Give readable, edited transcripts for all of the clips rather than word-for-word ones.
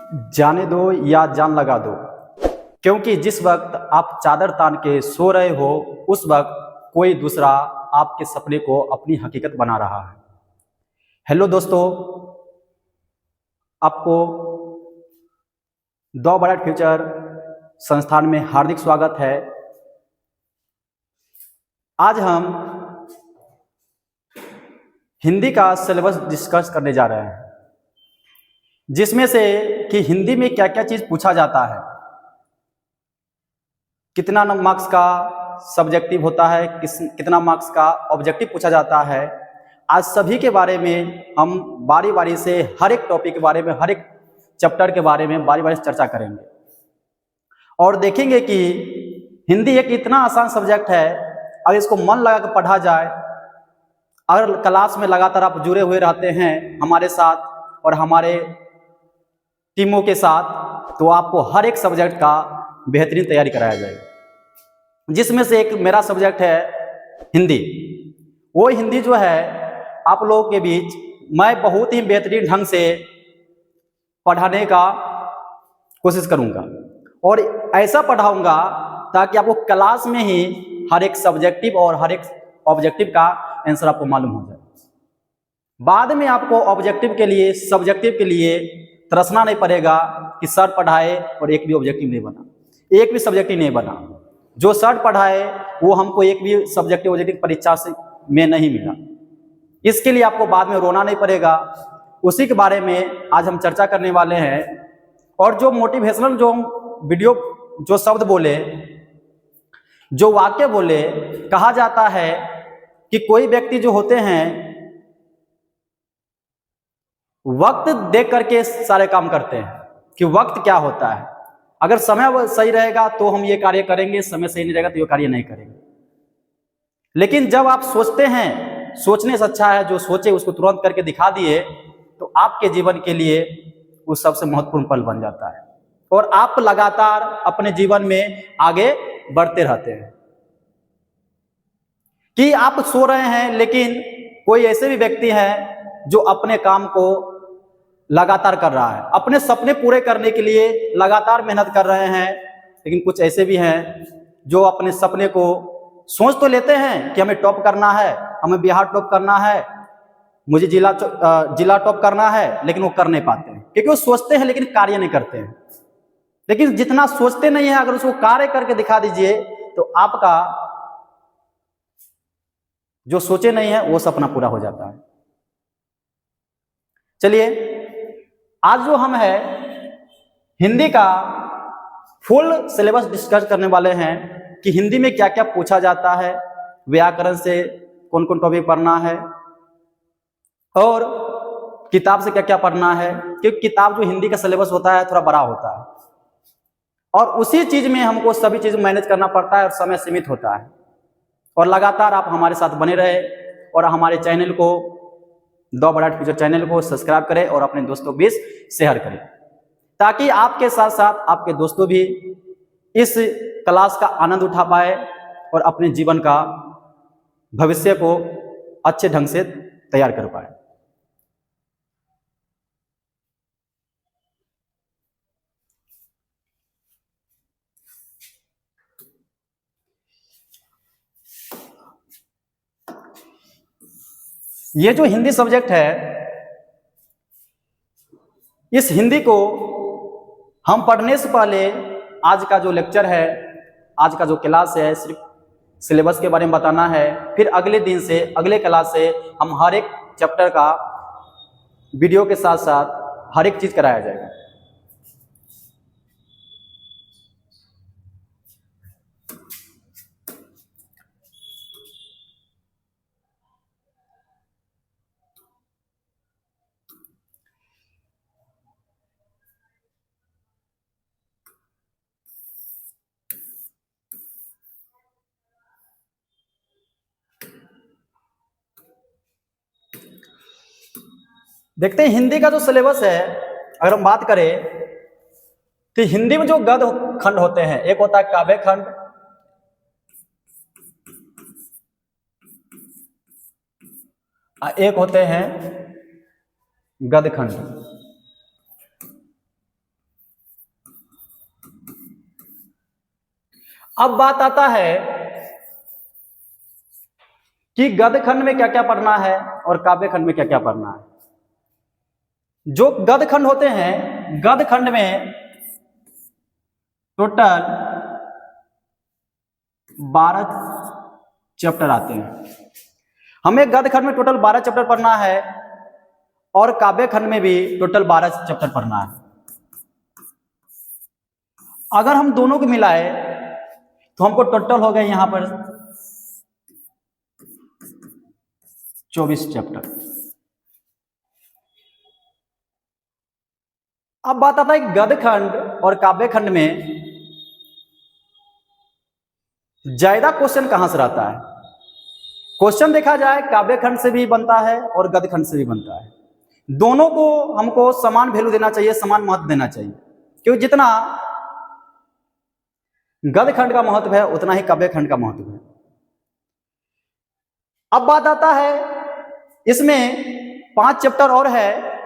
जाने दो या जान लगा दो, क्योंकि जिस वक्त आप चादर तान के सो रहे हो उस वक्त कोई दूसरा आपके सपने को अपनी हकीकत बना रहा है। हेलो दोस्तों, आपको द ब्राइट फ्यूचर संस्थान में हार्दिक स्वागत है। आज हम हिंदी का सिलेबस डिस्कस करने जा रहे हैं, जिसमें से कि हिंदी में क्या क्या चीज़ पूछा जाता है, कितना मार्क्स का सब्जेक्टिव होता है, कितना मार्क्स का ऑब्जेक्टिव पूछा जाता है। आज सभी के बारे में हम बारी बारी से हर एक टॉपिक के बारे में, हर एक चैप्टर के बारे में बारी बारी से चर्चा करेंगे और देखेंगे कि हिंदी एक इतना आसान सब्जेक्ट है, अगर इसको मन लगा कर पढ़ा जाए, अगर क्लास में लगातार आप जुड़े हुए रहते हैं हमारे साथ और हमारे टीमों के साथ, तो आपको हर एक सब्जेक्ट का बेहतरीन तैयारी कराया जाएगा। जिसमें से एक मेरा सब्जेक्ट है हिंदी। वो हिंदी जो है आप लोगों के बीच मैं बहुत ही बेहतरीन ढंग से पढ़ाने का कोशिश करूंगा और ऐसा पढ़ाऊंगा ताकि आपको क्लास में ही हर एक सब्जेक्टिव और हर एक ऑब्जेक्टिव का आंसर आपको मालूम हो जाए। बाद में आपको ऑब्जेक्टिव के लिए, सब्जेक्टिव के लिए तरसना नहीं पड़ेगा कि सर पढ़ाए और एक भी ऑब्जेक्टिव नहीं बना, एक भी सब्जेक्टिव नहीं बना। जो सर पढ़ाए वो हमको एक भी सब्जेक्टिव ऑब्जेक्टिव परीक्षा से में नहीं मिला, इसके लिए आपको बाद में रोना नहीं पड़ेगा। उसी के बारे में आज हम चर्चा करने वाले हैं। और जो मोटिवेशनल जो वीडियो, जो शब्द बोले, जो वाक्य बोले, कहा जाता है कि कोई व्यक्ति जो होते हैं वक्त देख करके सारे काम करते हैं, कि वक्त क्या होता है। अगर समय सही रहेगा तो हम ये कार्य करेंगे, समय सही नहीं रहेगा तो ये कार्य नहीं करेंगे। लेकिन जब आप सोचते हैं, सोचने से अच्छा है जो सोचे उसको तुरंत करके दिखा दिए, तो आपके जीवन के लिए वो सबसे महत्वपूर्ण पल बन जाता है और आप लगातार अपने जीवन में आगे बढ़ते रहते हैं। कि आप सो रहे हैं लेकिन कोई ऐसे भी व्यक्ति है जो अपने काम को लगातार कर रहा है, अपने सपने पूरे करने के लिए लगातार मेहनत कर रहे हैं। लेकिन कुछ ऐसे भी हैं जो अपने सपने को सोच तो लेते हैं कि हमें टॉप करना है, हमें बिहार टॉप करना है, मुझे जिला टॉप करना है, लेकिन वो कर नहीं पाते हैं क्योंकि वो सोचते हैं लेकिन कार्य नहीं करते हैं। लेकिन जितना सोचते नहीं है, अगर उसको कार्य करके दिखा दीजिए तो आपका जो सोचे नहीं है वो सपना पूरा हो जाता है। चलिए, आज जो हम है हिंदी का फुल सिलेबस डिस्कस करने वाले हैं कि हिंदी में क्या क्या पूछा जाता है, व्याकरण से कौन कौन टॉपिक पढ़ना है और किताब से क्या क्या पढ़ना है। क्योंकि किताब जो हिंदी का सिलेबस होता है थोड़ा बड़ा होता है और उसी चीज में हमको सभी चीज मैनेज करना पड़ता है और समय सीमित होता है। और लगातार आप हमारे साथ बने रहे और हमारे चैनल को, द ब्राइट फ्यूचर चैनल को सब्सक्राइब करें और अपने दोस्तों के बीच शेयर करें, ताकि आपके साथ साथ आपके दोस्तों भी इस क्लास का आनंद उठा पाए और अपने जीवन का भविष्य को अच्छे ढंग से तैयार कर पाए। ये जो हिंदी सब्जेक्ट है, इस हिंदी को हम पढ़ने से पहले आज का जो लेक्चर है, आज का जो क्लास है, सिर्फ सिलेबस के बारे में बताना है। फिर अगले दिन से, अगले क्लास से हम हर एक चैप्टर का वीडियो के साथ साथ हर एक चीज कराया जाएगा। देखते हैं हिंदी का जो सिलेबस है, अगर हम बात करें तो हिंदी में जो गद्य खंड होते हैं, एक होता है काव्य खंड, एक होते हैं गद्य खंड। अब बात आता है कि गद्य खंड में क्या क्या पढ़ना है और काव्य खंड में क्या क्या पढ़ना है। जो गद्य खंड होते हैं, गद्य खंड में टोटल 12 चैप्टर आते हैं। हमें गद्य खंड में टोटल 12 चैप्टर पढ़ना है और काव्य खंड में भी टोटल 12 चैप्टर पढ़ना है। अगर हम दोनों को मिलाए तो हमको टोटल हो गए यहां पर 24 चैप्टर। अब बात आता है गद्य खंड और काव्य खंड में ज्यादा क्वेश्चन कहां से रहता है। क्वेश्चन देखा जाए काव्य खंड से भी बनता है और गद्य खंड से भी बनता है। दोनों को हमको समान वैल्यू देना चाहिए, समान महत्व देना चाहिए, क्योंकि जितना गद्य खंड का महत्व है उतना ही काव्य खंड का महत्व है। अब बात आता है इसमें 5 चैप्टर और है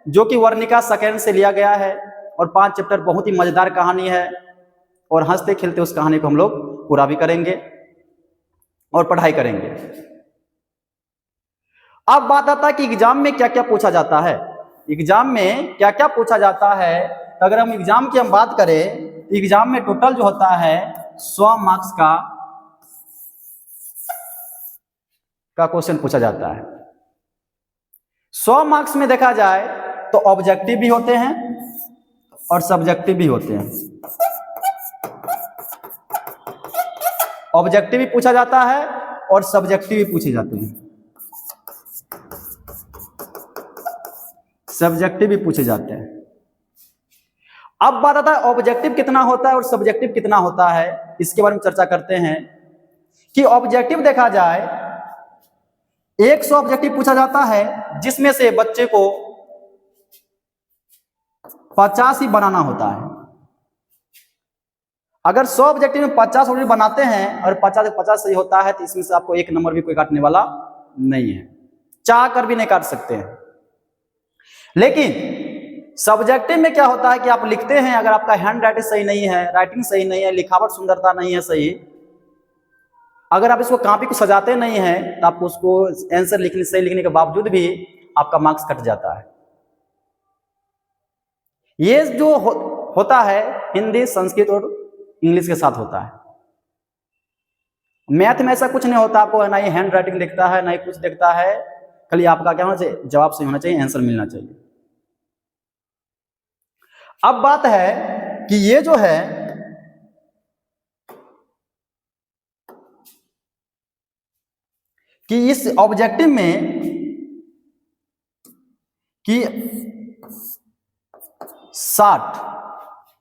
जो कि वर्णिका सेकंड से लिया गया है, और 5 चैप्टर बहुत ही मजेदार कहानी है और हंसते खेलते उस कहानी को हम लोग पूरा भी करेंगे और पढ़ाई करेंगे। अब बात आता है कि एग्जाम में क्या क्या पूछा जाता है। एग्जाम में क्या क्या पूछा जाता है, तो अगर हम एग्जाम की हम बात करें तो एग्जाम में टोटल जो होता है 100 मार्क्स का क्वेश्चन पूछा जाता है। 100 मार्क्स में देखा जाए तो ऑब्जेक्टिव भी होते हैं और सब्जेक्टिव भी होते हैं। ऑब्जेक्टिव भी पूछा जाता है और सब्जेक्टिव भी पूछे जाते हैं। सब्जेक्टिव भी पूछे जाते हैं। अब बात आता है ऑब्जेक्टिव कितना होता है और सब्जेक्टिव कितना होता है, इसके बारे में चर्चा करते हैं कि ऑब्जेक्टिव देखा जाए 100 ऑब्जेक्टिव पूछा जाता है, जिसमें से बच्चे को 50 ही बनाना होता है। अगर 100 ऑब्जेक्टिव में 50 ऑब्जेक्टिव बनाते हैं और 50 सही होता है तो इसमें से आपको 1 नंबर भी कोई काटने वाला नहीं है, चाह कर भी नहीं काट सकते हैं। लेकिन सब्जेक्टिव में क्या होता है कि आप लिखते हैं, अगर आपका हैंड राइटिंग सही नहीं है, राइटिंग सही नहीं है, लिखावट सुंदरता नहीं है सही, अगर आप इसको कॉपी को सजाते नहीं हैं तो आपको उसको आंसर सही लिखने के बावजूद भी आपका मार्क्स कट जाता है। ये जो होता है हिंदी, संस्कृत और इंग्लिश के साथ होता है। मैथ में ऐसा कुछ नहीं होता, आपको ना ही हैंड राइटिंग दिखता है ना ही कुछ दिखता है, खाली आपका क्या होना चाहिए, जवाब सही होना चाहिए, आंसर मिलना चाहिए। अब बात है कि ये जो है कि इस ऑब्जेक्टिव में कि 60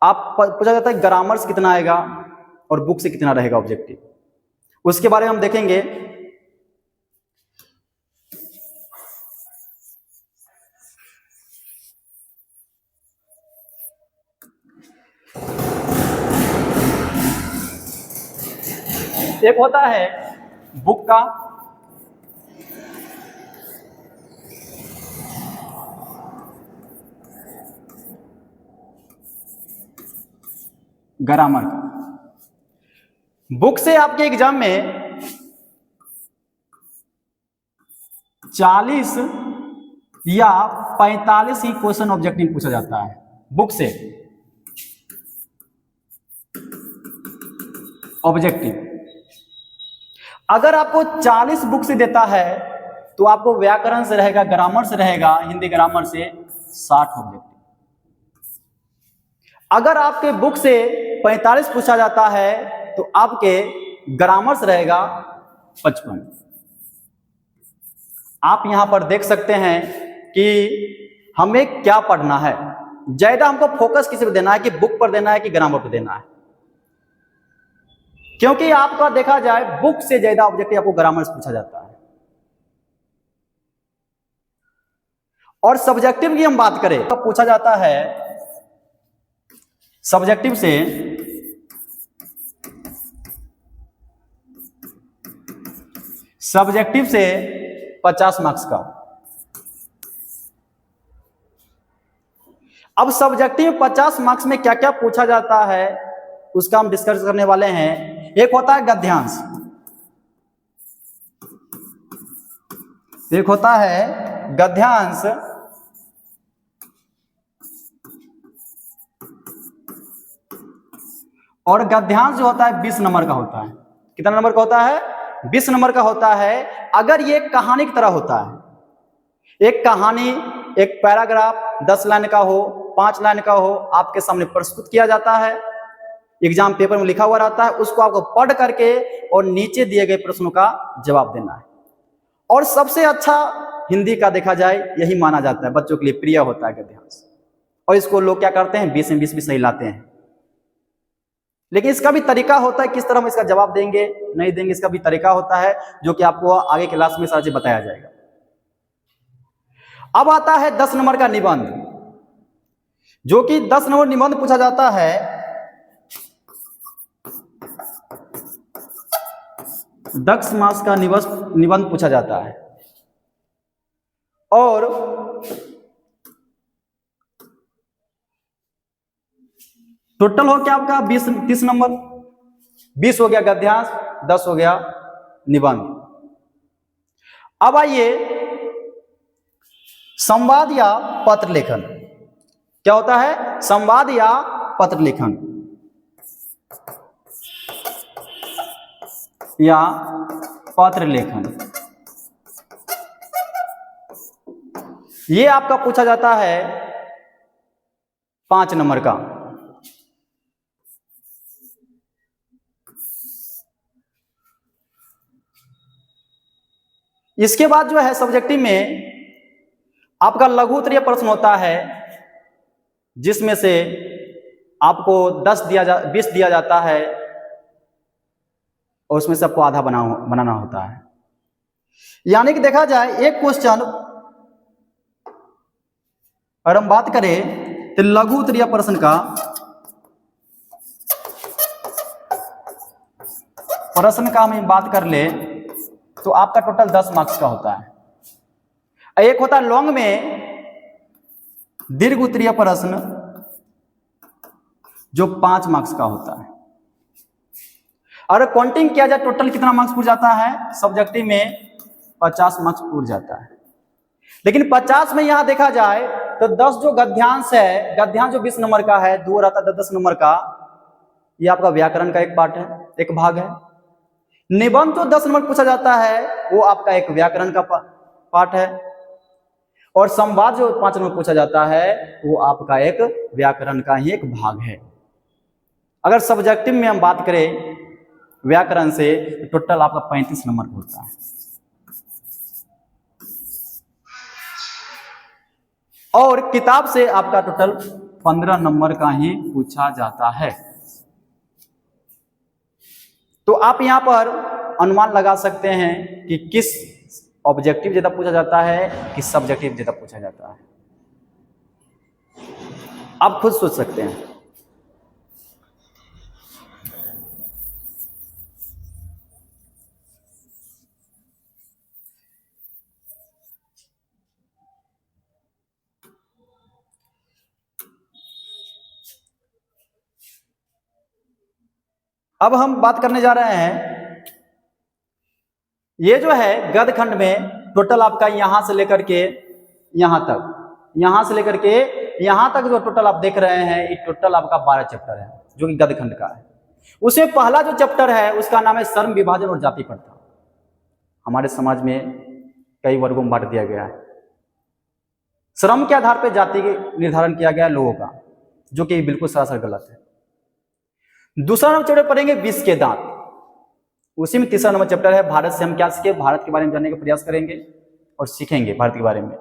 आप पूछा जाता है ग्रामर से कितना आएगा और बुक से कितना रहेगा ऑब्जेक्टिव, उसके बारे में हम देखेंगे। एक होता है बुक का, ग्रामर का। बुक से आपके एग्जाम में 40 या 45 ही क्वेश्चन ऑब्जेक्टिव पूछा जाता है बुक से। ऑब्जेक्टिव अगर आपको 40 बुक से देता है तो आपको व्याकरण से रहेगा, ग्रामर से रहेगा, हिंदी ग्रामर से 60 ऑब्जेक्टिव। अगर आपके बुक से 45 पूछा जाता है तो आपके ग्रामर से रहेगा 55। आप यहां पर देख सकते हैं कि हमें क्या पढ़ना है, ज्यादा हमको फोकस किस पर देना है, कि बुक पर देना है कि ग्रामर पर देना है। क्योंकि आपका देखा जाए बुक से ज्यादा ऑब्जेक्टिव आपको ग्रामर से पूछा जाता है। और सब्जेक्टिव की हम बात करें तो पूछा जाता है सब्जेक्टिव से सब्जेक्टिव से 50 मार्क्स का। अब सब्जेक्टिव 50 मार्क्स में क्या क्या पूछा जाता है उसका हम डिस्कस करने वाले हैं। एक होता है गद्यांश, एक होता है गद्यांश और गद्यांश जो होता है 20 नंबर का होता है। कितना नंबर का होता है? 20 नंबर का होता है। अगर ये कहानी की तरह होता है, एक कहानी, एक पैराग्राफ 10 लाइन का हो, 5 लाइन का हो, आपके सामने प्रस्तुत किया जाता है, एग्जाम पेपर में लिखा हुआ रहता है, उसको आपको पढ़ करके और नीचे दिए गए प्रश्नों का जवाब देना है। और सबसे अच्छा हिंदी का देखा जाए यही माना जाता है, बच्चों के लिए प्रिय होता है गद्यांश। और इसको लोग क्या करते हैं, 20 में 20 भी सही लाते हैं। लेकिन इसका भी तरीका होता है, किस तरह हम इसका जवाब देंगे नहीं देंगे, इसका भी तरीका होता है, जो कि आपको आगे क्लास में सारा चीज बताया जाएगा। अब आता है 10 नंबर का निबंध, जो कि 10 नंबर निबंध पूछा जाता है। 10 मार्क्स का निबंध पूछा जाता है और टोटल हो क्या आपका 30 नंबर। 20 हो गया गद्यांश, 10 हो गया निबंध। अब आइए संवाद या पत्र लेखन। क्या होता है? संवाद या पत्र लेखन या पत्र लेखन, ये आपका पूछा जाता है 5 नंबर का। इसके बाद जो है सब्जेक्टिव में आपका लघु उत्तरीय प्रश्न होता है, जिसमें से आपको 20 दिया जाता है और उसमें से आपको आधा बनाना होता है। यानी कि देखा जाए एक क्वेश्चन, अगर हम बात करें तो लघु उत्तरीय प्रश्न का हम बात कर ले तो आपका टोटल 10 मार्क्स का होता है। एक होता है लॉन्ग में दीर्घ उत्तरीय प्रश्न, जो 5 मार्क्स का होता है। और काउंटिंग किया जाए टोटल कितना मार्क्स पूछ जाता है, सब्जेक्टिव में 50 मार्क्स पूछ जाता है। लेकिन 50 में यहां देखा जाए तो 10 जो गद्यांश है, गद्यांश जो 20 नंबर का है, 2 रहता है 10 नंबर का, ये आपका व्याकरण का एक पार्ट है, एक भाग है। निबंध जो 10 नंबर पूछा जाता है वो आपका एक व्याकरण का पार्ट है। और संवाद जो 5 नंबर पूछा जाता है वो आपका एक व्याकरण का ही एक भाग है। अगर सब्जेक्टिव में हम बात करें व्याकरण से, तो टोटल आपका 35 नंबर होता है। और किताब से आपका टोटल 15 नंबर का ही पूछा जाता है। तो आप यहां पर अनुमान लगा सकते हैं कि किस ऑब्जेक्टिव ज्यादा पूछा जाता है, किस सब्जेक्टिव ज्यादा पूछा जाता है। आप खुद सोच सकते हैं। अब हम बात करने जा रहे हैं, ये जो है गद्य खंड में टोटल आपका यहां से लेकर के यहां तक, यहां से लेकर के यहां तक जो टोटल आप देख रहे हैं, ये टोटल आपका 12 चैप्टर है, जो कि गद्य खंड का है। उसमें पहला जो चैप्टर है उसका नाम है श्रम विभाजन और जाति प्रथा। हमारे समाज में कई वर्गों में बांट दिया गया है। श्रम के आधार पर जाति निर्धारण किया गया है लोगों का, जो कि बिल्कुल सरासर गलत है। दूसरा नंबर चैप्टर पढ़ेंगे विष के दांत। उसी में तीसरा नंबर चैप्टर है भारत से हम क्या सीखे, भारत के बारे में जानने का प्रयास करेंगे और सीखेंगे भारत के बारे में।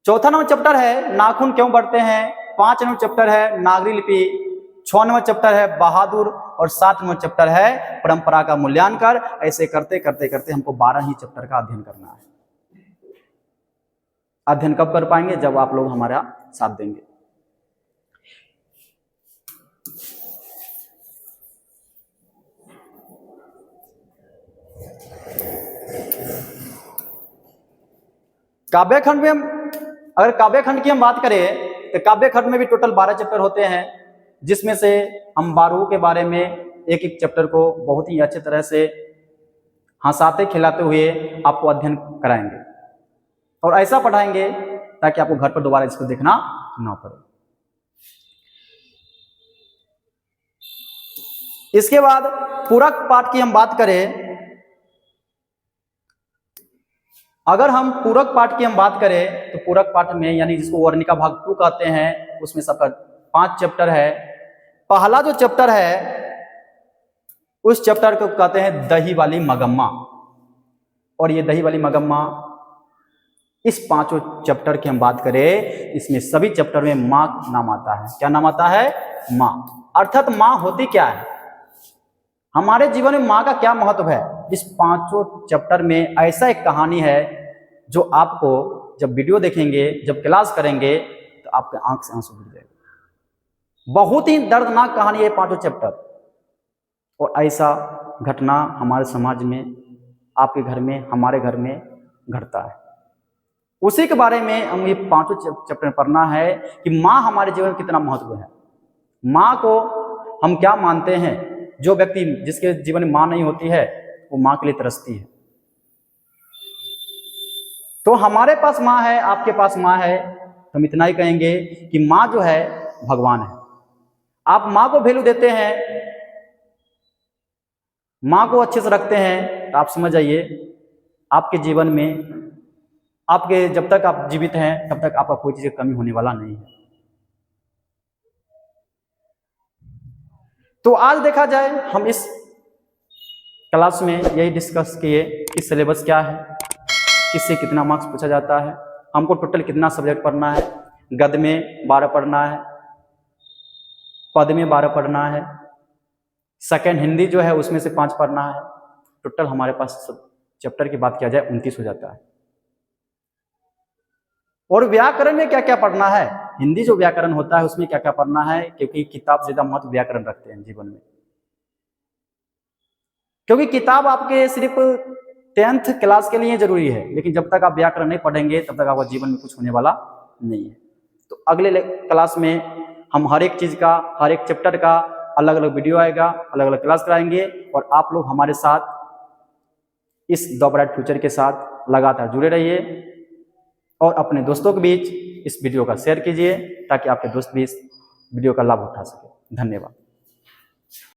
चौथा नंबर चैप्टर है नाखून क्यों बढ़ते हैं। 5 नंबर चैप्टर है नागरी लिपि। 6 नंबर चैप्टर है बहादुर और 7 नंबर चैप्टर है परंपरा का मूल्यांकन। ऐसे करते करते करते हमको 12 ही चैप्टर का अध्ययन करना है। अध्ययन कब कर पाएंगे, जब आप लोग हमारा साथ देंगे। काव्य खंड में अगर काव्य खंड की हम बात करें तो काव्य खंड में भी टोटल 12 चैप्टर होते हैं, जिसमें से हम 12 के बारे में एक एक चैप्टर को बहुत ही अच्छे तरह से हंसाते खिलाते हुए आपको अध्ययन कराएंगे और ऐसा पढ़ाएंगे ताकि आपको घर पर दोबारा इसको देखना ना पड़े। इसके बाद पूरक पाठ की हम बात करें, अगर हम पूरक पाठ की हम बात करें तो पूरक पाठ में यानी जिसको वर्णिका भाग 2 कहते हैं, उसमें सबका 5 चैप्टर है। पहला जो चैप्टर है उस चैप्टर को कहते हैं दही वाली मगम्मा, और ये दही वाली मगम्मा इस 5 चैप्टर की हम बात करें, इसमें सभी चैप्टर में माँ नाम आता है। क्या नाम आता है? माँ। अर्थात माँ होती क्या है, हमारे जीवन में माँ का क्या महत्व है। इस 5 चैप्टर में ऐसा एक कहानी है जो आपको जब वीडियो देखेंगे, जब क्लास करेंगे तो आपके आंख से आंसू गिर जाएगा। बहुत ही दर्दनाक कहानी है 5 चैप्टर, और ऐसा घटना हमारे समाज में, आपके घर में, हमारे घर में घटता है। उसी के बारे में हम ये 5 चैप्टर पढ़ना है कि माँ हमारे जीवन में कितना महत्व है। माँ को हम क्या मानते हैं, जो व्यक्ति जिसके जीवन में माँ नहीं होती है वो माँ के लिए तरसती है। तो हमारे पास माँ है, आपके पास माँ है, तो हम इतना ही कहेंगे कि माँ जो है भगवान है। आप माँ को वैल्यू देते हैं, माँ को अच्छे से रखते हैं, तो आप समझ जाइए आपके जीवन में, आपके जब तक आप जीवित हैं तब तक आपका कोई चीज की कमी होने वाला नहीं है। तो आज देखा जाए हम इस क्लास में यही डिस्कस किए कि सिलेबस क्या है, किससे कितना मार्क्स पूछा जाता है, हमको टोटल कितना सब्जेक्ट पढ़ना है। गद्य में 12 पढ़ना है, पद में 12 पढ़ना है, सेकंड हिंदी जो है उसमें से 5 पढ़ना है। टोटल हमारे पास चैप्टर की बात किया जाए 29 हो जाता है। और व्याकरण में क्या क्या पढ़ना है, हिंदी जो व्याकरण होता है उसमें क्या क्या पढ़ना है, क्योंकि किताब ज्यादा महत्व व्याकरण रखते हैं जीवन में। क्योंकि किताब आपके सिर्फ 10th क्लास के लिए जरूरी है, लेकिन जब तक आप व्याकरण नहीं पढ़ेंगे तब तक आपका जीवन में कुछ होने वाला नहीं है। तो अगले क्लास में हम हर एक चीज का, हर एक चैप्टर का अलग अलग वीडियो आएगा, अलग अलग क्लास कराएंगे, और आप लोग हमारे साथ इस द ब्राइट फ्यूचर के साथ लगातार जुड़े रहिए, और अपने दोस्तों के बीच इस वीडियो का शेयर कीजिए ताकि आपके दोस्त भी इस वीडियो का लाभ उठा सके। धन्यवाद।